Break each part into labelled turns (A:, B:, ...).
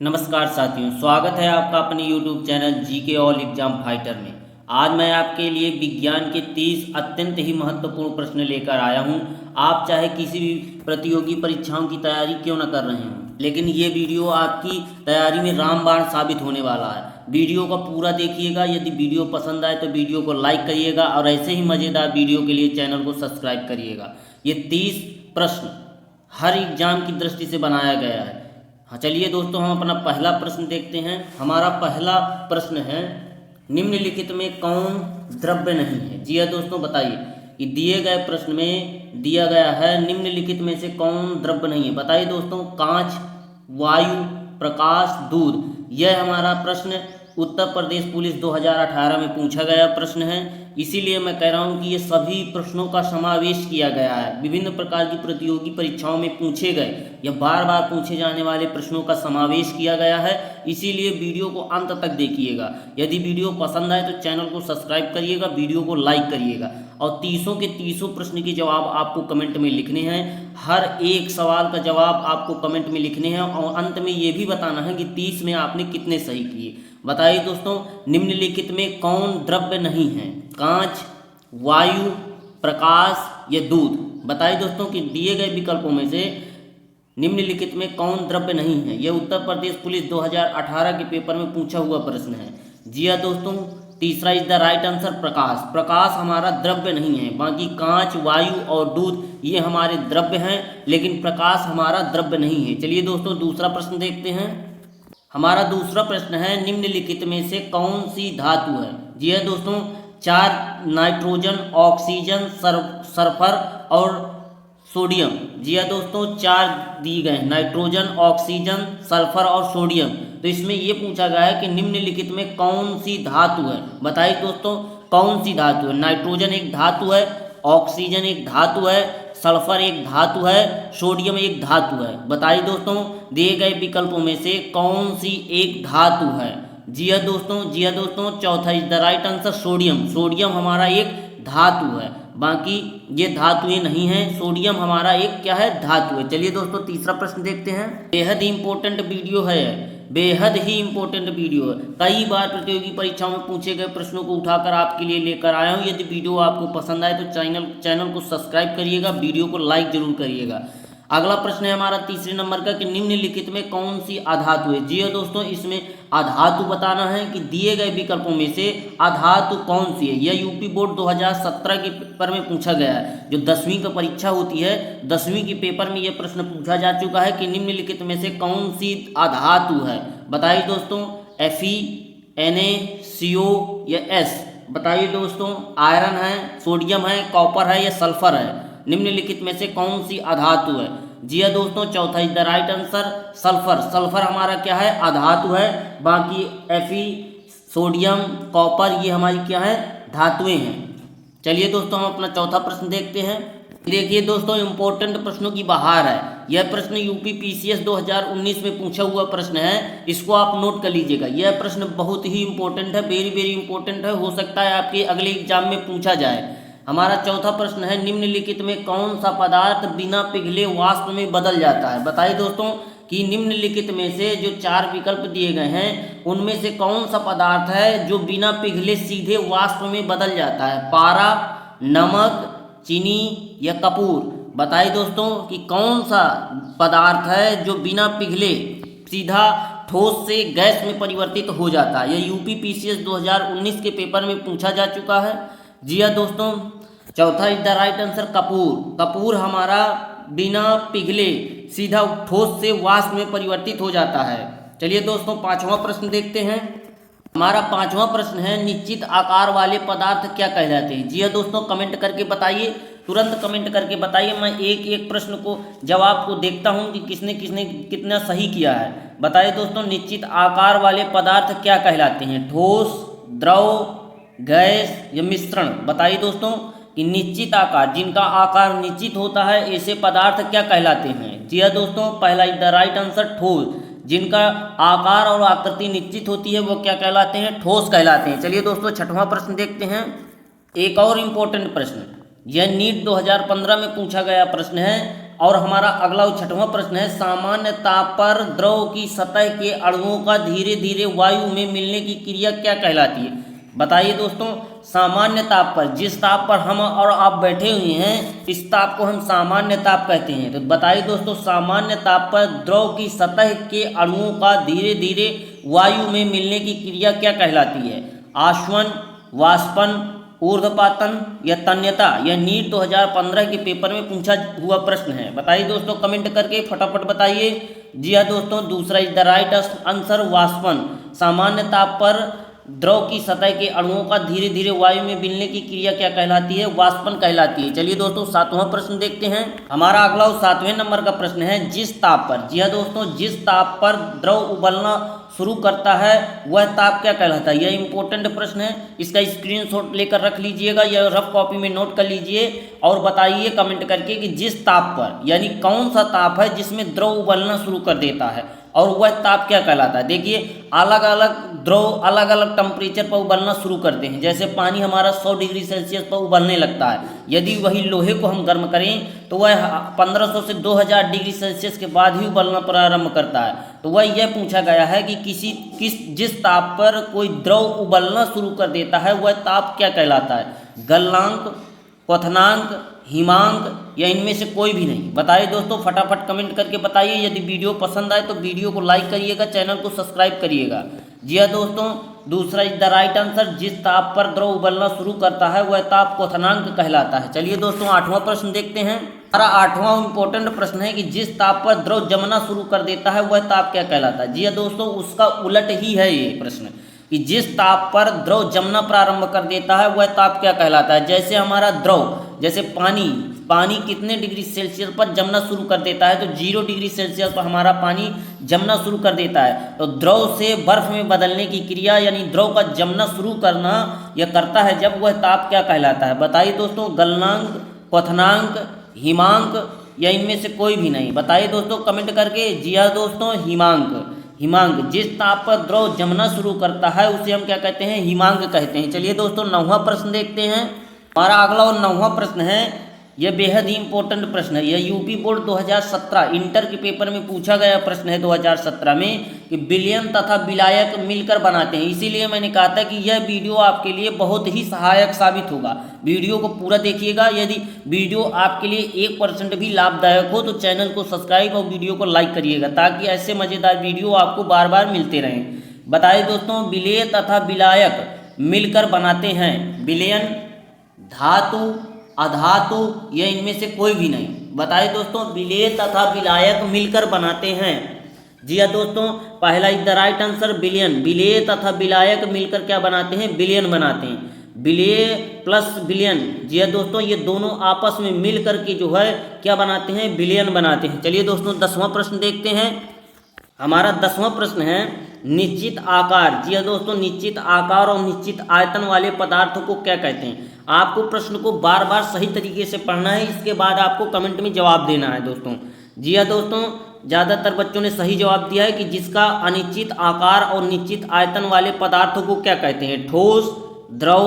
A: नमस्कार साथियों, स्वागत है आपका अपने YouTube channel GK all exam fighter में। आज मैं आपके लिए विज्ञान के 30 अत्यंत ही महत्वपूर्ण प्रश्न लेकर आया हूं। आप चाहे किसी भी प्रतियोगी परीक्षाओं की तैयारी क्यों न कर रहे हों, लेकिन ये वीडियो आपकी तैयारी में रामबाण साबित होने वाला है। वीडियो को पूरा देखिएगा। यदि वीडियो पसंद आए तो वीडियो को लाइक करिएगा और ऐसे ही मज़ेदार वीडियो के लिए चैनल को सब्सक्राइब करिएगा। ये 30 प्रश्न हर एग्जाम की दृष्टि से बनाया गया है। हाँ, चलिए दोस्तों, हम अपना पहला प्रश्न देखते हैं। हमारा पहला प्रश्न है, निम्नलिखित में कौन द्रव्य नहीं है? जी हाँ दोस्तों, बताइए कि दिए गए प्रश्न में दिया गया है निम्नलिखित में से कौन द्रव्य नहीं है। बताइए दोस्तों, कांच, वायु, प्रकाश, दूध। यह हमारा प्रश्न उत्तर प्रदेश पुलिस 2018 में पूछा गया प्रश्न है। इसीलिए मैं कह रहा हूँ कि ये सभी प्रश्नों का समावेश किया गया है। विभिन्न प्रकार की प्रतियोगी परीक्षाओं में पूछे गए या बार बार पूछे जाने वाले प्रश्नों का समावेश किया गया है। इसीलिए वीडियो को अंत तक देखिएगा। यदि वीडियो पसंद आए तो चैनल को सब्सक्राइब करिएगा, वीडियो को लाइक करिएगा और 30 के 30 प्रश्न के जवाब आपको कमेंट में लिखने हैं। हर एक सवाल का जवाब आपको कमेंट में लिखने हैं और अंत में ये भी बताना है कि 30 में आपने कितने सही किए। बताइए दोस्तों, निम्नलिखित में कौन द्रव्य नहीं है? कांच, वायु, प्रकाश या दूध। बताइए दोस्तों कि दिए गए विकल्पों में से निम्नलिखित में कौन द्रव्य नहीं है। यह उत्तर प्रदेश पुलिस 2018 के पेपर में पूछा हुआ प्रश्न है। जी हाँ दोस्तों, तीसरा इज द राइट आंसर प्रकाश। प्रकाश हमारा द्रव्य नहीं है। बाकी कांच, वायु और दूध ये हमारे द्रव्य हैं, लेकिन प्रकाश हमारा द्रव्य नहीं है। चलिए दोस्तों, दूसरा प्रश्न देखते हैं। हमारा दूसरा प्रश्न है, निम्नलिखित में से कौन सी धातु है? जी हाँ दोस्तों, 4 नाइट्रोजन, ऑक्सीजन, सल्फर और सोडियम। जी हाँ दोस्तों, 4 दी गए, नाइट्रोजन, ऑक्सीजन, सल्फर और सोडियम। तो इसमें ये पूछा गया है कि निम्नलिखित में कौन सी धातु है। बताइए दोस्तों, कौन सी धातु है? नाइट्रोजन एक धातु है, ऑक्सीजन एक धातु है, सल्फर एक धातु है, सोडियम एक धातु है। बताइए दोस्तों, दिए गए विकल्पों में से कौन सी एक धातु है? जी हाँ दोस्तों, चौथा is the right answer sodium. Sodium हमारा एक धातु है, बाकी ये धातुएं नहीं है। सोडियम हमारा एक क्या है? धातु है। चलिए दोस्तों, तीसरा प्रश्न देखते हैं। बेहद ही इंपॉर्टेंट वीडियो है, बेहद ही इंपॉर्टेंट वीडियो है। कई बार प्रतियोगी परीक्षाओं में पूछे गए प्रश्नों को उठाकर आपके लिए लेकर आया हूँ। यदि वीडियो आपको पसंद आए तो चैनल को सब्सक्राइब करिएगा, वीडियो को लाइक जरूर करिएगा। अगला प्रश्न है हमारा तीसरे नंबर का कि निम्नलिखित में कौन सी अधातु है? जी हाँ दोस्तों, इसमें अधातु बताना है कि दिए गए विकल्पों में से अधातु कौन सी है। यह यूपी बोर्ड 2017 के पेपर में पूछा गया है। जो 10वीं का परीक्षा होती है, 10वीं के पेपर में यह प्रश्न पूछा जा चुका है कि निम्नलिखित में से कौन सी अधातु है। बताइए दोस्तों, Fe, Na, CO या S। बताइए दोस्तों, आयरन है, सोडियम है, कॉपर है या सल्फर है? निम्नलिखित में से कौन सी अधातु है? जी हाँ दोस्तों, चौथा is the right answer sulphur. Sulphur हमारा क्या है? अधातु है। बाकी Fe, सोडियम, कॉपर ये हमारी क्या है? धातुएं हैं। चलिए दोस्तों, हम अपना चौथा प्रश्न देखते हैं। देखिए दोस्तों, इंपॉर्टेंट प्रश्नों की बहार है। यह प्रश्न यूपी पीसीएस 2019 में पूछा हुआ प्रश्न है। इसको आप नोट कर लीजिएगा। यह प्रश्न बहुत ही इंपॉर्टेंट है, वेरी वेरी इंपॉर्टेंट है। हो सकता है आपके अगले एग्जाम में पूछा जाए। हमारा चौथा प्रश्न है, निम्नलिखित में कौन सा पदार्थ बिना पिघले वाष्प में बदल जाता है? बताइए दोस्तों कि निम्नलिखित में से जो 4 विकल्प दिए गए हैं उनमें से कौन सा पदार्थ है जो बिना पिघले सीधे वाष्प में बदल जाता है? पारा, नमक, चीनी या कपूर? बताइए दोस्तों कि कौन सा पदार्थ है जो बिना पिघले सीधा ठोस से गैस में परिवर्तित हो जाता है। यह यूपी पीसीएस 2019 के पेपर में पूछा जा चुका है। जी हाँ दोस्तों, चौथा is the right answer Kapoor. Kapoor हमारा बिना पिघले सीधा ठोस से वाष्प में परिवर्तित हो जाता है। चलिए दोस्तों, पांचवा प्रश्न देखते हैं। हमारा पांचवा प्रश्न है, निश्चित आकार वाले पदार्थ क्या कहलाते हैं? जी हाँ दोस्तों, कमेंट करके बताइए, तुरंत कमेंट करके बताइए। मैं एक एक प्रश्न को जवाब को देखता हूँ कि किसने किसने कितना सही किया है। बताइए दोस्तों, निश्चित आकार वाले पदार्थ क्या कहलाते हैं? ठोस, द्रव, गैस या मिश्रण? बताइए दोस्तों कि निश्चित आकार, जिनका आकार निश्चित होता है, ऐसे पदार्थ क्या कहलाते हैं? जी हाँ दोस्तों, पहला इज द राइट आंसर ठोस। जिनका आकार और आकृति निश्चित होती है वो क्या कहलाते हैं? ठोस कहलाते हैं। चलिए दोस्तों, छठवां प्रश्न देखते हैं। एक और इम्पोर्टेंट प्रश्न, यह नीट 2015 में पूछा गया प्रश्न है और हमारा अगला 6वां प्रश्न है, सामान्य ताप पर द्रव की सतह के अणुओं का धीरे धीरे वायु में मिलने की क्रिया क्या कहलाती है? बताइए दोस्तों, सामान्य ताप पर, जिस ताप पर हम और आप बैठे हुए हैं, इस ताप को हम सामान्य ताप कहते हैं। तो बताइए दोस्तों, सामान्य ताप पर द्रव की सतह के अणुओं का धीरे धीरे वायु में मिलने की क्रिया क्या कहलाती है? आश्वन, वाष्पन, ऊर्ध्वपातन या तन्यता? यह नीट 2015 के पेपर में पूछा हुआ प्रश्न है। बताइए दोस्तों, कमेंट करके फटाफट बताइए। जी हाँ दोस्तों, दूसरा इज द राइट आंसर, वाष्पन। सामान्य ताप पर द्रव की सतह के अणुओं का धीरे धीरे वायु में मिलने की क्रिया क्या कहलाती है? वाष्पन कहलाती है। चलिए दोस्तों, 7वां प्रश्न देखते हैं। हमारा अगला 7वें नंबर का प्रश्न है, जिस ताप पर, जी हाँ दोस्तों, जिस ताप पर द्रव उबलना शुरू करता है वह ताप क्या कहलाता है? यह इंपॉर्टेंट प्रश्न है, इसका स्क्रीनशॉट लेकर रख लीजिएगा या रफ कॉपी में नोट कर लीजिए और बताइए कमेंट करके कि जिस ताप पर, यानी कौन सा ताप है जिसमें द्रव उबलना शुरू कर देता है और वह ताप क्या कहलाता है? देखिए, अलग अलग द्रव अलग अलग टेम्परेचर पर उबलना शुरू करते हैं। जैसे पानी हमारा 100 डिग्री सेल्सियस पर उबलने लगता है, यदि वही लोहे को हम गर्म करें तो वह 1500 से 2000 डिग्री सेल्सियस के बाद ही उबलना प्रारंभ करता है। तो वह यह पूछा गया है कि जिस ताप पर कोई द्रव उबलना शुरू कर देता है वह ताप क्या कहलाता है? गलनांक, क्वथनांक, हिमांक या इनमें से कोई भी नहीं? बताइए दोस्तों, फटाफट कमेंट करके बताइए। यदि वीडियो पसंद आए तो वीडियो को लाइक करिएगा, चैनल को सब्सक्राइब करिएगा। जी हाँ दोस्तों, दूसरा इज द राइट आंसर, जिस ताप पर द्रव उबलना शुरू करता है वह ताप क्वथनांक कहलाता है। चलिए दोस्तों, 8वां प्रश्न देखते हैं। हमारा 8वां इंपॉर्टेंट प्रश्न है कि जिस ताप पर द्रव जमना शुरू कर देता है वह ताप क्या कहलाता है? जी हाँ दोस्तों, उसका उलट ही है ये प्रश्न कि जिस ताप पर द्रव जमना प्रारंभ कर देता है वह ताप क्या कहलाता है। जैसे हमारा द्रव, जैसे पानी कितने डिग्री सेल्सियस पर जमना शुरू कर देता है? तो 0 डिग्री सेल्सियस पर हमारा पानी जमना शुरू कर देता है। तो द्रव से बर्फ में बदलने की क्रिया, यानी द्रव का जमना शुरू करना यह करता है जब वह ताप क्या कहलाता है? बताइए दोस्तों, गलनांक, क्वथनांक, हिमांक या इनमें से कोई भी नहीं? बताइए दोस्तों कमेंट करके। जी हाँ दोस्तों, हिमांक, जिस ताप पर द्रव जमना शुरू करता है उसे हम क्या कहते हैं? हिमांक कहते हैं। चलिए दोस्तों, 9वां प्रश्न देखते हैं। हमारा अगला और 9वां प्रश्न है, यह बेहद ही इंपॉर्टेंट प्रश्न है। यह यूपी बोर्ड 2017 इंटर के पेपर में पूछा गया प्रश्न है 2017 में कि विलयन तथा विलायक मिलकर बनाते हैं। इसीलिए मैंने कहा था कि यह वीडियो आपके लिए बहुत ही सहायक साबित होगा। वीडियो को पूरा देखिएगा। यदि वीडियो आपके लिए 1% भी लाभदायक हो तो चैनल को सब्सक्राइब और वीडियो को लाइक करिएगा, ताकि ऐसे मज़ेदार वीडियो आपको बार बार मिलते रहें। बताइए दोस्तों, विलेय तथा विलायक मिलकर बनाते हैं। विलयन, धातु, अधातु या इनमें से कोई भी नहीं? बताइए दोस्तों, विलेय तथा विलायक मिलकर बनाते हैं। जी हाँ दोस्तों, पहला इज द राइट आंसर, विलयन। विलेय तथा विलायक मिलकर क्या बनाते हैं? विलयन बनाते हैं। विलेय प्लस विलयन, जी हाँ दोस्तों, ये दोनों आपस में मिल करके जो है क्या बनाते हैं? विलयन बनाते हैं। चलिए दोस्तों, 10वां प्रश्न देखते हैं। हमारा 10वां प्रश्न है, निश्चित आकार। जी हाँ दोस्तों, निश्चित आकार और निश्चित आयतन वाले पदार्थों को क्या कहते हैं? आपको प्रश्न को बार बार सही तरीके से पढ़ना है, इसके बाद आपको कमेंट में जवाब देना है दोस्तों। जी हाँ दोस्तों, ज़्यादातर बच्चों ने सही जवाब दिया है कि जिसका अनिश्चित आकार और निश्चित आयतन वाले पदार्थों को क्या कहते हैं? ठोस, द्रव,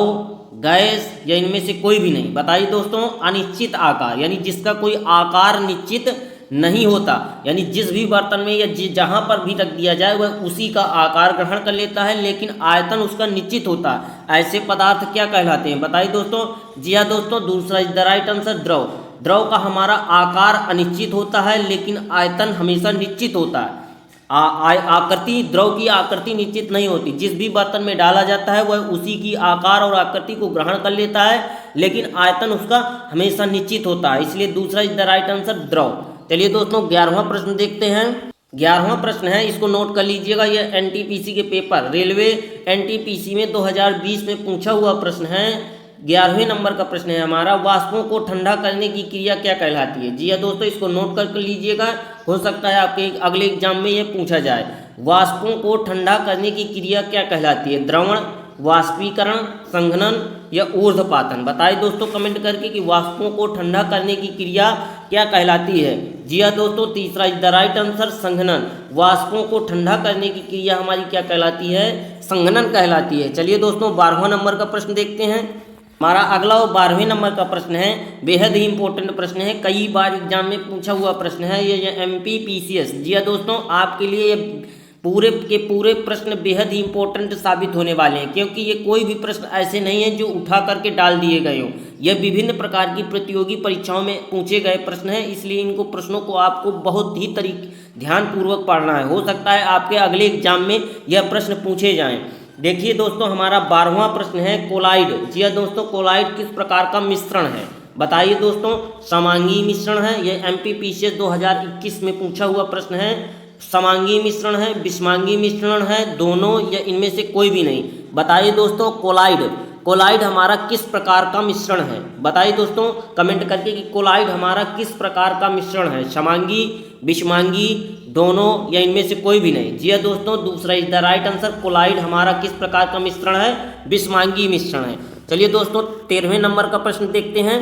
A: गैस या इनमें से कोई भी नहीं? बताइए दोस्तों, अनिश्चित आकार, यानी जिसका कोई आकार निश्चित नहीं होता, यानी जिस भी बर्तन में या जहाँ पर भी रख दिया जाए वह उसी का आकार ग्रहण कर लेता है, लेकिन आयतन उसका निश्चित होता है। ऐसे पदार्थ क्या कहलाते हैं? बताइए दोस्तों। जी हाँ दोस्तों, दूसरा इज द राइट आंसर, द्रव। द्रव का हमारा आकार अनिश्चित होता है लेकिन आयतन हमेशा निश्चित होता है। आकृति, द्रव की आकृति निश्चित नहीं होती। जिस भी बर्तन में डाला जाता है वह उसी की आकार और आकृति को ग्रहण कर लेता है, लेकिन आयतन उसका हमेशा निश्चित होता है। इसलिए दूसरा इज द राइट आंसर, द्रव। चलिए दोस्तों, 11वां प्रश्न देखते हैं। 11वां प्रश्न है, इसको नोट कर लीजिएगा, यह एनटीपीसी के पेपर, रेलवे एनटीपीसी में 2020 में पूछा हुआ प्रश्न है। 11वें नंबर का प्रश्न है हमारा, वाष्पों को ठंडा करने की क्रिया क्या कहलाती है? जी हाँ दोस्तों, इसको नोट कर लीजिएगा, हो सकता है आपके अगले एग्जाम में ये पूछा जाए। वाष्पों को ठंडा करने की क्रिया क्या कहलाती है? द्रवण, वाष्पीकरण, संघनन या ऊर्ध्वपातन? बताइए दोस्तों कमेंट करके कि वाष्पों को ठंडा करने की क्रिया क्या कहलाती है? जी हाँ दोस्तों, तीसरा इज द राइट आंसर, संघनन। वाष्पों को ठंडा करने की क्रिया हमारी क्या कहलाती है? संघनन कहलाती है। चलिए दोस्तों, 12वां नंबर का प्रश्न देखते हैं। हमारा अगला और 12वें नंबर का प्रश्न है, बेहद ही इंपॉर्टेंट प्रश्न है, कई बार एग्जाम में पूछा हुआ प्रश्न है ये MPPCS। जी हाँ दोस्तों, आपके लिए ये पूरे के पूरे प्रश्न बेहद ही इंपॉर्टेंट साबित होने वाले हैं, क्योंकि ये कोई भी प्रश्न ऐसे नहीं है जो उठा करके डाल दिए गए हो। यह विभिन्न प्रकार की प्रतियोगी परीक्षाओं में पूछे गए प्रश्न हैं, इसलिए इनको प्रश्नों को आपको बहुत ही ध्यानपूर्वक पढ़ना है। हो सकता है आपके अगले एग्जाम में यह प्रश्न पूछे जाएं। देखिए दोस्तों, हमारा 12वां प्रश्न है कोलाइड। जी हाँ दोस्तों, कोलाइड किस प्रकार का मिश्रण है? बताइए दोस्तों। समांगी मिश्रण है, यह MPPCS 2021 में पूछा हुआ प्रश्न है। समांगी मिश्रण है, विषमांगी मिश्रण है, दोनों या इनमें से कोई भी नहीं। बताइए दोस्तों, कोलाइड हमारा किस प्रकार का मिश्रण है? बताइए दोस्तों कमेंट करके कि कोलाइड हमारा किस प्रकार का मिश्रण है, समांगी, विषमांगी, दोनों या इनमें से कोई भी नहीं। जी हाँ दोस्तों, दूसरा is the right answer. Colloid हमारा किस प्रकार का मिश्रण है? विषमांगी मिश्रण है। चलिए दोस्तों 13वें नंबर का प्रश्न देखते हैं।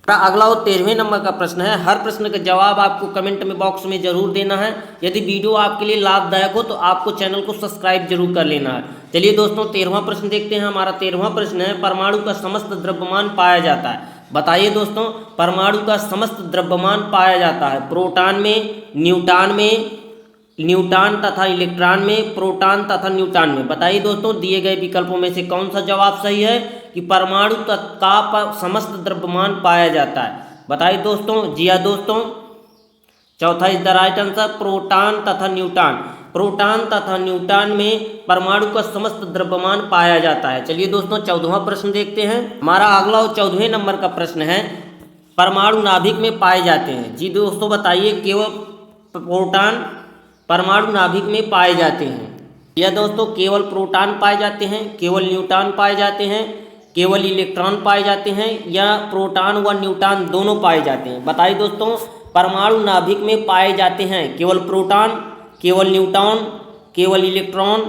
A: अगला और 13वें नंबर का प्रश्न है, हर प्रश्न का जवाब आपको कमेंट में बॉक्स में जरूर देना है। यदि वीडियो आपके लिए लाभदायक हो तो आपको चैनल को सब्सक्राइब जरूर कर लेना है। चलिए दोस्तों 13वां प्रश्न देखते हैं। हमारा 13वां प्रश्न है, परमाणु का समस्त द्रव्यमान पाया जाता है। बताइए दोस्तों, परमाणु का समस्त द्रव्यमान पाया जाता है प्रोटॉन में, न्यूट्रॉन तथा इलेक्ट्रॉन में, प्रोटॉन तथा न्यूट्रॉन में। बताइए दोस्तों दिए गए विकल्पों में से कौन सा जवाब सही है कि परमाणु का समस्त द्रव्यमान पाया जाता है? बताइए दोस्तों। जी हाँ दोस्तों, चौथा is the right answer, proton तथा न्यूट्रॉन। प्रोटॉन तथा न्यूट्रॉन में परमाणु का समस्त द्रव्यमान पाया जाता है। चलिए दोस्तों 14वां प्रश्न देखते हैं। हमारा अगला और 14वें नंबर का प्रश्न है, परमाणु नाभिक में पाए जाते हैं। जी दोस्तों बताइए, केवल प्रोटॉन परमाणु नाभिक में पाए जाते हैं या दोस्तों केवल प्रोटॉन पाए जाते हैं, केवल न्यूट्रॉन पाए जाते हैं, केवल इलेक्ट्रॉन पाए जाते हैं, या प्रोटॉन व न्यूट्रॉन दोनों पाए जाते हैं? बताइए दोस्तों, परमाणु नाभिक में पाए जाते हैं केवल प्रोटॉन, केवल न्यूट्रॉन, केवल इलेक्ट्रॉन,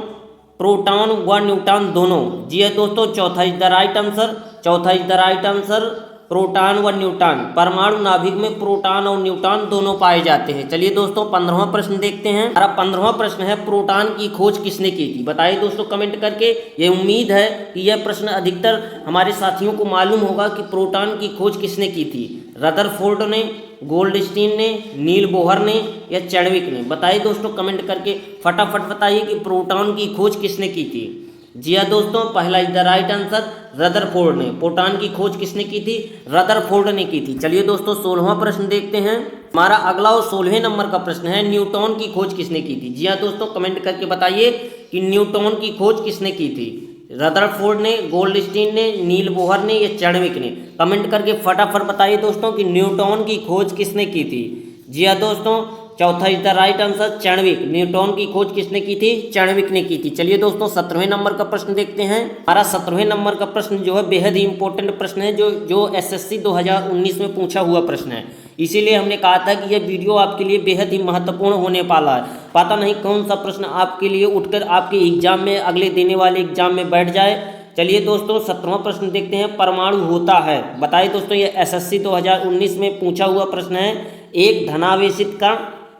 A: प्रोटॉन व न्यूट्रॉन दोनों। जी है दोस्तों, चौथा इज द राइट आंसर। चौथा is the right answer, proton व न्यूट्रॉन। परमाणु नाभिक में प्रोटॉन और न्यूट्रॉन दोनों पाए जाते हैं। चलिए दोस्तों 15वां प्रश्न देखते हैं। हमारा 15वां प्रश्न है, प्रोटॉन की खोज किसने की थी? बताइए दोस्तों कमेंट करके। ये उम्मीद है कि यह प्रश्न अधिकतर हमारे साथियों को मालूम होगा कि प्रोटॉन की खोज किसने की थी। रदरफोर्ड ने, गोल्डस्टीन ने, नील बोहर ने या चैडविक ने? बताइए दोस्तों कमेंट करके, फटाफट बताइए कि प्रोटॉन की खोज किसने की थी। जी हाँ दोस्तों, पहला is the right answer, Rutherford ने। प्रोटॉन की खोज किसने की थी? रदरफोर्ड ने की थी। चलिए दोस्तों 16वां प्रश्न देखते हैं। हमारा अगला और 16वें नंबर का प्रश्न है, न्यूट्रॉन की खोज किसने की थी? जी हाँ दोस्तों, कमेंट करके बताइए कि न्यूट्रॉन की खोज किसने की थी। रदरफोर्ड ने, गोल्डस्टीन ने, नील बोहर ने या चैडविक ने? कमेंट करके फटाफट बताइए दोस्तों कि न्यूट्रॉन की खोज किसने की थी। जी हाँ दोस्तों, चौथा is the right answer, Chadwick. Neutron की खोज किसने की थी? चैडविक ने की थी। चलिए दोस्तों 17वें नंबर का प्रश्न देखते हैं। हमारा 17वें नंबर का प्रश्न जो है बेहद ही इंपॉर्टेंट प्रश्न है, जो SSC 2019 में पूछा हुआ प्रश्न है। इसीलिए हमने कहा था कि यह वीडियो आपके लिए बेहद ही महत्वपूर्ण होने वाला है। पता नहीं कौन सा प्रश्न आपके लिए उठकर आपके एग्जाम में, अगले देने वाले एग्जाम में बैठ जाए। चलिए दोस्तों 17वां प्रश्न देखते हैं, परमाणु होता है। बताइए दोस्तों, ये SSC 2019 में पूछा हुआ प्रश्न है। एक धनावेशित कण,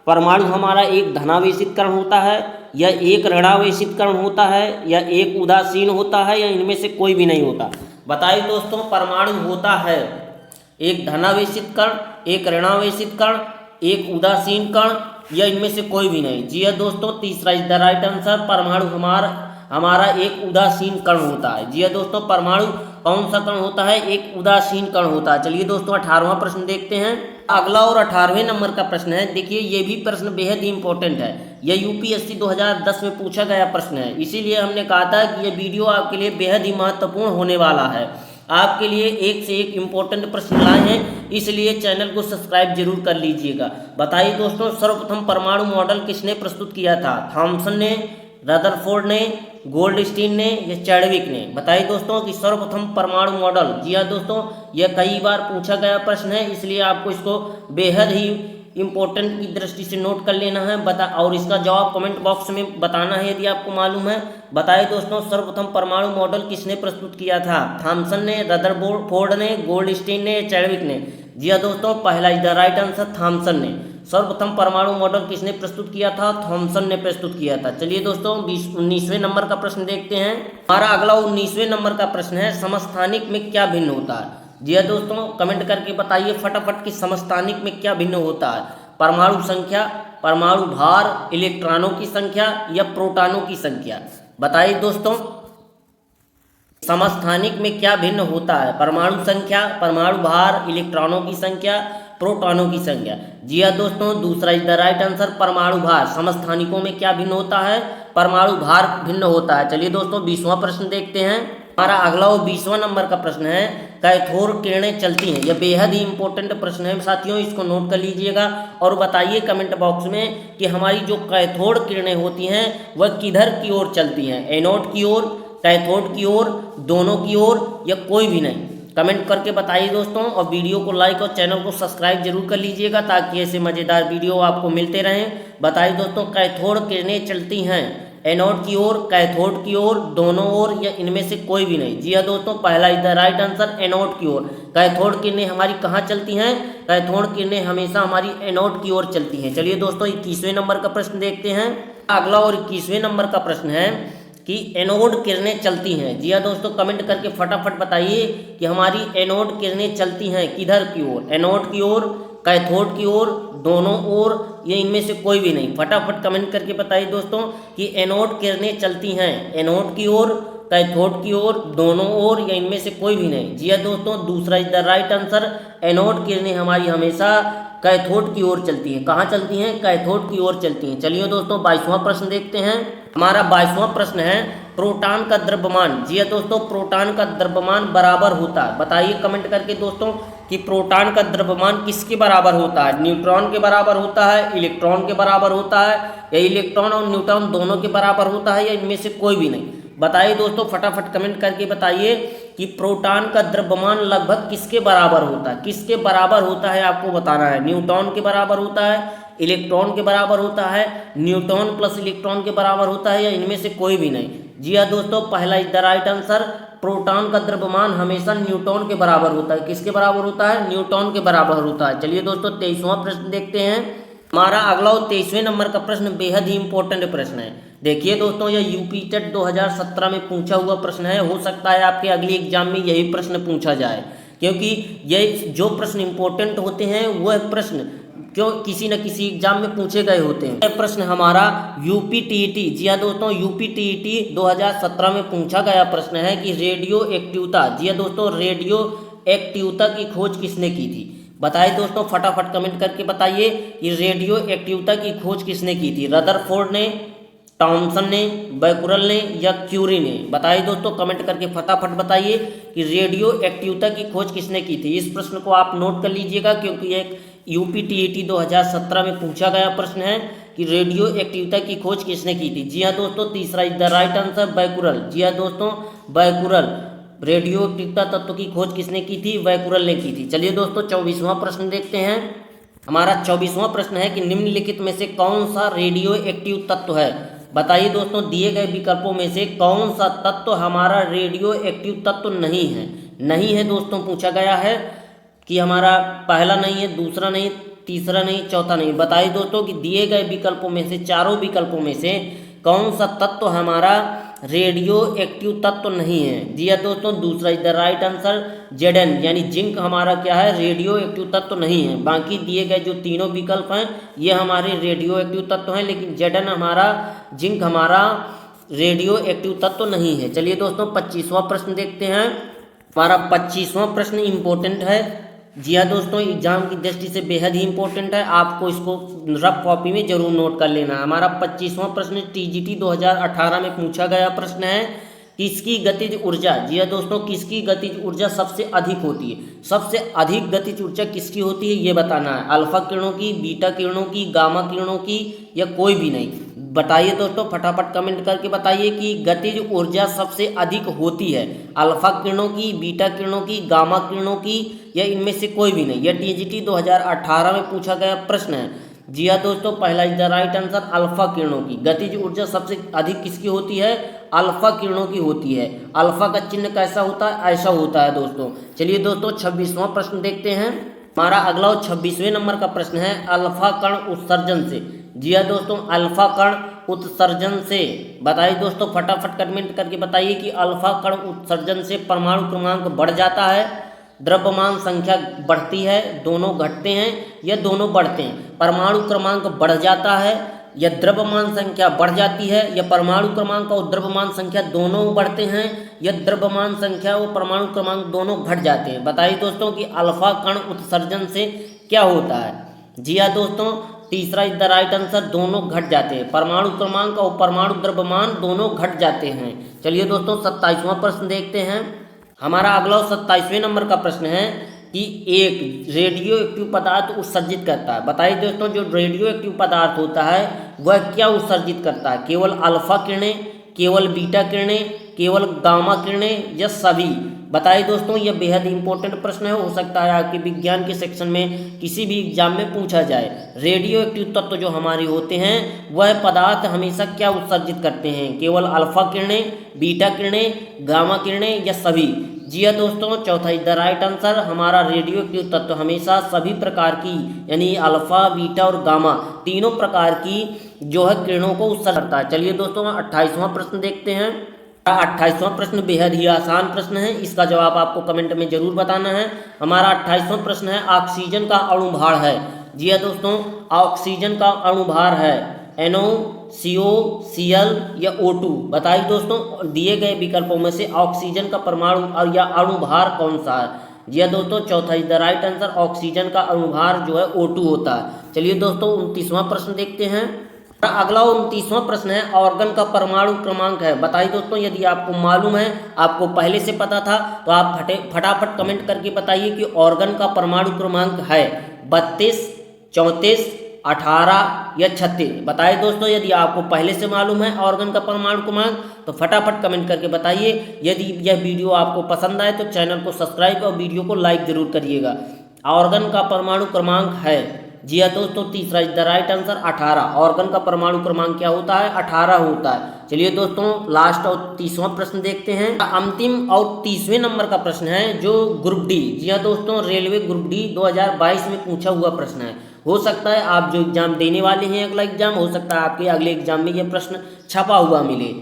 A: परमाणु हमारा एक धनावेशित कण होता है या एक ऋणावेशित कण होता है या एक उदासीन होता है या इनमें से कोई भी नहीं होता? बताइए दोस्तों, परमाणु होता है एक धनावेशित कण, एक ऋणावेशित कण, एक उदासीन कण या इनमें से कोई भी नहीं? जी हाँ दोस्तों, तीसरा इज द राइट आंसर, परमाणु हमारा एक उदासीन कण होता है। जी हाँ दोस्तों, परमाणु कौन सा कण होता है? एक उदासीन कण होता है। चलिए दोस्तों 18वां प्रश्न देखते हैं। अगला और 18वें नंबर का प्रश्न है। देखिए ये भी प्रश्न बेहद ही इंपॉर्टेंट है। यह UPSC 2010 में पूछा गया प्रश्न है, इसीलिए हमने कहा था कि यह वीडियो आपके लिए बेहद ही महत्वपूर्ण होने वाला है। आपके लिए एक से एक इम्पोर्टेंट प्रश्न लाए हैं, इसलिए चैनल को सब्सक्राइब जरूर कर लीजिएगा। बताइए दोस्तों, सर्वप्रथम परमाणु मॉडल किसने प्रस्तुत किया था? थॉमसन ने, रदरफोर्ड ने, गोल्डस्टीन ने या चैडविक ने? बताइए दोस्तों कि सर्वप्रथम परमाणु मॉडल। जी हाँ दोस्तों, यह कई बार पूछा गया प्रश्न है, इसलिए आपको इसको बेहद ही इम्पोर्टेंट की दृष्टि से नोट कर लेना है और इसका जवाब कमेंट बॉक्स में बताना है यदि आपको मालूम है। बताइए दोस्तों, सर्वप्रथम परमाणु मॉडल किसने प्रस्तुत किया था? थॉमसन ने, रदरफोर्ड ने, गोल्डस्टीन ने, चैडविक ने? जी हाँ दोस्तों, पहला is the right answer, Thomson ने। सर्वप्रथम परमाणु मॉडल किसने प्रस्तुत किया था? थॉमसन ने प्रस्तुत किया था। चलिए दोस्तों 19वें नंबर का प्रश्न देखते हैं। हमारा अगला 19वें नंबर का प्रश्न है, समस्थानिक में क्या भिन्न होता है? जी हाँ दोस्तों, कमेंट करके बताइए फटाफट कि समस्थानिक में क्या भिन्न होता है। परमाणु संख्या, परमाणु भार, इलेक्ट्रॉनों की संख्या या प्रोटॉनों की संख्या? बताइए दोस्तों, समस्थानिक में क्या भिन्न होता है? परमाणु संख्या, परमाणु भार, इलेक्ट्रॉनों की संख्या, प्रोटॉनों की संख्या? जी हाँ दोस्तों, दूसरा इज द राइट आंसर, परमाणु भार। समस्थानिकों में क्या भिन्न होता है? परमाणु भार भिन्न होता है। चलिए दोस्तों 20वां प्रश्न देखते हैं। हमारा अगला और 20वां नंबर का प्रश्न है, कैथोड किरणें चलती हैं। यह बेहद ही इंपॉर्टेंट प्रश्न है साथियों, इसको नोट कर लीजिएगा और बताइए कमेंट बॉक्स में कि हमारी जो कैथोड किरणें होती हैं वह किधर की ओर चलती हैं? एनोड की ओर, कैथोड की ओर, दोनों की ओर या कोई भी नहीं? कमेंट करके बताइए दोस्तों, और वीडियो को लाइक और चैनल को सब्सक्राइब जरूर कर लीजिएगा ताकि ऐसे मज़ेदार वीडियो आपको मिलते रहें। बताइए दोस्तों, कैथोड किरणें चलती हैं एनोड की ओर, कैथोड की ओर, दोनों ओर या इनमें से कोई भी नहीं? जी हाँ दोस्तों, पहला is the right answer, anode की ओर। कैथोड किरणें हमारी कहाँ चलती हैं? कैथोड किरणें हमेशा हमारी एनोड की ओर चलती हैं। चलिए दोस्तों 21वें नंबर का प्रश्न देखते हैं। अगला और 21वें नंबर का प्रश्न है कि एनोड किरणें चलती हैं। जी हाँ दोस्तों, कमेंट करके फटाफट बताइए कि हमारी एनोड किरणें चलती हैं किधर की ओर? एनोड की ओर, कैथोड की ओर, दोनों ओर या इनमें से कोई भी नहीं? फटाफट कमेंट करके बताइए दोस्तों कि एनोड किरणें चलती हैं एनोड की ओर, कैथोड की ओर, दोनों ओर या इनमें से कोई भी नहीं? जी हाँ दोस्तों, दूसरा is the right answer, anode किरणें हमारी हमेशा कैथोड की ओर चलती हैं। कहाँ चलती हैं? कैथोड की ओर चलती हैं। चलिए दोस्तों 22वां प्रश्न देखते हैं। हमारा 22वां प्रश्न है, प्रोटॉन का द्रव्यमान। जी हाँ दोस्तों, प्रोटॉन का द्रव्यमान बराबर होता है। बताइए कमेंट करके दोस्तों कि प्रोटॉन का द्रव्यमान किसके बराबर होता है? न्यूट्रॉन के बराबर होता है, इलेक्ट्रॉन के बराबर होता है या इलेक्ट्रॉन और न्यूट्रॉन दोनों के बराबर होता है या इनमें से कोई भी नहीं? बताइए दोस्तों, फटाफट कमेंट करके बताइए कि प्रोटॉन का द्रव्यमान लगभग किसके बराबर होता है? किसके बराबर होता है आपको बताना है। न्यूट्रॉन के बराबर होता है, इलेक्ट्रॉन के बराबर होता है, न्यूट्रॉन प्लस इलेक्ट्रॉन के बराबर होता है या इनमें से कोई भी नहीं? जी हाँ दोस्तों, पहला is the right answer, proton का द्रव्यमान हमेशा न्यूट्रॉन के बराबर होता है। किसके बराबर होता है? न्यूट्रॉन के बराबर होता है। चलिए दोस्तों 23वां प्रश्न देखते हैं। हमारा अगला और 23वें नंबर का प्रश्न बेहद ही इंपॉर्टेंट प्रश्न है। देखिए दोस्तों, यह यूपी टेट 2017 में पूछा हुआ प्रश्न है। हो सकता है आपके अगले एग्जाम में यही प्रश्न पूछा जाए, क्योंकि ये जो प्रश्न इंपॉर्टेंट होते हैं वह प्रश्न क्यों किसी न किसी एग्जाम में पूछे गए होते हैं। यह प्रश्न हमारा यूपी टीईटी, जी हाँ दोस्तों, यूपी टीईटी 2017 में पूछा गया प्रश्न है कि रेडियो एक्टिवता, जी हाँ दोस्तों, रेडियो एक्टिवता की खोज किसने की थी? बताइए दोस्तों, फटाफट कमेंट करके बताइए कि रेडियो एक्टिवता की खोज किसने की थी? रदरफोर्ड ने, टॉमसन ने, बैकुरल ने या क्यूरी ने? बताइए दोस्तों, कमेंट करके फटाफट बताइए कि रेडियो एक्टिवता की खोज किसने की थी। इस प्रश्न को आप नोट कर लीजिएगा क्योंकि एक यूपी टीईटी 2017 में पूछा गया प्रश्न है कि रेडियो एक्टिवता की खोज किसने की थी। जी हाँ दोस्तों, तीसरा इज द राइट आंसर, बैकुरल। जी हाँ दोस्तों, बैकुरल। रेडियो एक्टिवता तत्व की खोज किसने की थी? बैकुरल ने की थी। चलिए दोस्तों 24वां प्रश्न देखते हैं। हमारा 24वां प्रश्न है कि निम्नलिखित में से कौन सा रेडियो एक्टिव तत्व है? बताइए दोस्तों, दिए गए विकल्पों में से कौन सा तत्व हमारा रेडियो एक्टिव तत्व नहीं है? नहीं है दोस्तों, पूछा गया है कि हमारा पहला नहीं है, दूसरा नहीं, तीसरा नहीं, चौथा नहीं। बताइए दोस्तों कि दिए गए विकल्पों में से, चारों विकल्पों में से कौन सा तत्व हमारा रेडियो एक्टिव तत्व नहीं है? जी हाँ दोस्तों, दूसरा is the right answer, Z N यानी जिंक हमारा क्या है? रेडियो एक्टिव तत्व नहीं है। बाकी दिए गए जो तीनों विकल्प हैं ये हमारे रेडियो एक्टिव तत्व हैं, लेकिन जेडन हमारा, जिंक हमारा रेडियो एक्टिव तत्व नहीं है। चलिए दोस्तों 25वां प्रश्न देखते हैं। हमारा 25वां प्रश्न इंपॉर्टेंट है। जी हाँ दोस्तों, एग्जाम की दृष्टि से बेहद ही इंपॉर्टेंट है, आपको इसको रफ कॉपी में जरूर नोट कर लेना है। हमारा 25वां प्रश्न टीजीटी 2018 में पूछा गया प्रश्न है, किसकी गतिज ऊर्जा, जी हाँ दोस्तों, किसकी गतिज ऊर्जा सबसे अधिक होती है? सबसे अधिक गतिज ऊर्जा किसकी होती है ये बताना है। अल्फा किरणों की, बीटा किरणों की, गामा किरणों की या कोई भी नहीं? बताइए दोस्तों, फटाफट कमेंट करके बताइए कि गतिज ऊर्जा सबसे अधिक होती है अल्फा किरणों की, बीटा किरणों की, गामा किरणों की, या इनमें से कोई भी नहीं। यह टीजीटी 2018 में पूछा गया प्रश्न है। जी हाँ दोस्तों, पहला is the right answer, alpha किरणों की। गतिज ऊर्जा सबसे अधिक किसकी होती है? अल्फा किरणों की होती है। अल्फा का चिन्ह कैसा होता है? ऐसा होता है दोस्तों। चलिए दोस्तों 26वां प्रश्न देखते हैं। हमारा अगला 26वें नंबर का प्रश्न है, अल्फा कण उत्सर्जन से। जी हाँ दोस्तों, अल्फा कण उत्सर्जन से बताइए दोस्तों, फटाफट कमेंट करके बताइए कि अल्फा कण उत्सर्जन से परमाणु क्रमांक बढ़ जाता है, द्रव्यमान संख्या बढ़ती है, दोनों घटते हैं या दोनों बढ़ते हैं। परमाणु क्रमांक बढ़ जाता है या द्रव्यमान संख्या बढ़ जाती है, या परमाणु क्रमांक और द्रव्यमान संख्या दोनों बढ़ते हैं, या द्रव्यमान संख्या और परमाणु क्रमांक दोनों घट जाते हैं। बताइए दोस्तों कि अल्फा कण उत्सर्जन से क्या होता है? जी हाँ दोस्तों, तीसरा इज द राइट आंसर, दोनों घट जाते हैं। परमाणु क्रमांक और परमाणु द्रव्यमान दोनों घट जाते हैं। चलिए दोस्तों 27वां प्रश्न देखते हैं। हमारा अगला 27वें नंबर का प्रश्न है कि एक रेडियो एक्टिव पदार्थ उत्सर्जित करता है। बताइए दोस्तों, जो रेडियो एक्टिव पदार्थ होता है वह क्या उत्सर्जित करता है? केवल अल्फा किरणें, केवल बीटा किरणें, केवल गामा किरणें, या सभी? बताइए दोस्तों, यह बेहद इंपॉर्टेंट प्रश्न है। हो सकता है आपके विज्ञान के सेक्शन में किसी भी एग्जाम में पूछा जाए। रेडियो एक्टिव तत्व जो हमारे होते हैं वह पदार्थ हमेशा क्या उत्सर्जित करते हैं? केवल अल्फा किरणें, बीटा किरणें, गामा किरणें, या सभी? जी हाँ दोस्तों, चौथा इज द राइट आंसर, हमारा रेडियो एक्टिव तत्व हमेशा सभी प्रकार की, यानी अल्फा, बीटा और गामा तीनों प्रकार की जो है किरणों को उत्सर्जित करता है। चलिए दोस्तों 28वां प्रश्न देखते हैं। 28वां प्रश्न बेहद ही आसान प्रश्न है, इसका जवाब आपको कमेंट में जरूर बताना है। हमारा 28वां प्रश्न है, ऑक्सीजन का अणुभार है। जी हाँ दोस्तों, ऑक्सीजन का अणुभार है NO, CO, Cl या O2। बताइए दोस्तों, दिए गए विकल्पों में से ऑक्सीजन का परमाणु और या अणुभार कौन सा है? जी हाँ दोस्तों, चौथा is the right answer, oxygen का अणुभार जो है O2 होता है। चलिए दोस्तों 29वां प्रश्न देखते हैं। अगला 29वां प्रश्न है, ऑर्गन का परमाणु क्रमांक है। बताइए दोस्तों, यदि आपको मालूम है, आपको पहले से पता था, तो आप फटाफट कमेंट करके बताइए कि ऑर्गन का परमाणु क्रमांक है 32, 34, 18 या 36। बताइए दोस्तों, यदि आपको पहले से मालूम है ऑर्गन का परमाणु क्रमांक, तो फटाफट कमेंट करके बताइए। यदि यह वीडियो आपको पसंद आए तो चैनल को सब्सक्राइब और वीडियो को लाइक जरूर करिएगा। ऑर्गन का परमाणु क्रमांक है, जी हाँ दोस्तों, तीसरा is the right answer 18। Organ का परमाणु क्रमांक क्या होता है? 18 होता है। चलिए दोस्तों लास्ट और 30वां प्रश्न देखते हैं। अंतिम और 30वें नंबर का प्रश्न है जो ग्रुप डी, जी हाँ दोस्तों, रेलवे ग्रुप डी 2022 में पूछा हुआ प्रश्न है। हो सकता है आप जो एग्जाम देने वाले हैं, अगला एग्जाम, हो सकता है आपके अगले एग्जाम में यह प्रश्न छपा हुआ मिले।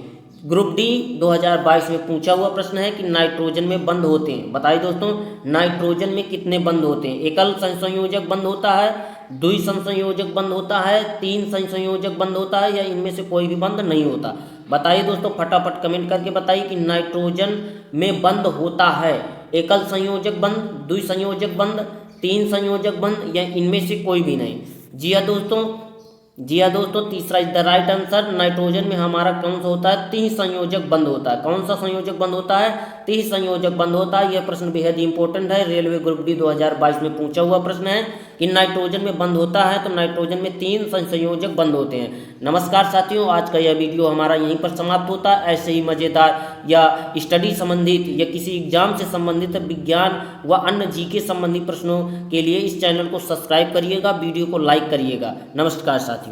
A: ग्रुप डी 2022 में पूछा हुआ प्रश्न है कि नाइट्रोजन में बंद होते हैं। बताइए दोस्तों, नाइट्रोजन में कितने बंद होते हैं? एकल संसंयोजक बंद होता है, द्वि संसंयोजक बंद होता है, 3 संसंयोजक बंद होता है, या इनमें से कोई भी बंद नहीं होता? बताइए दोस्तों, फटाफट कमेंट करके बताइए कि नाइट्रोजन में बंद होता है एकल संयोजक बंद, द्वि संयोजक बंद, 3 संयोजक बंद, या इनमें से कोई भी नहीं? जी हाँ दोस्तों, तीसरा is the right answer, nitrogen में हमारा कौन सा होता है? 3 संयोजक बंद होता है। कौन सा संयोजक बंद होता है? 3 संयोजक बंद होता है। यह प्रश्न बेहद इंपॉर्टेंट है, रेलवे ग्रुप डी 2022 में पूछा हुआ प्रश्न है कि नाइट्रोजन में बंद होता है, तो नाइट्रोजन में 3 संयोजक बंद होते हैं। नमस्कार साथियों, आज का यह वीडियो हमारा यहीं पर समाप्त होता है। ऐसे ही मज़ेदार या स्टडी संबंधित या किसी एग्जाम से संबंधित विज्ञान व अन्य जीके संबंधी प्रश्नों के लिए इस चैनल को सब्सक्राइब करिएगा, वीडियो को लाइक करिएगा। नमस्कार साथियों।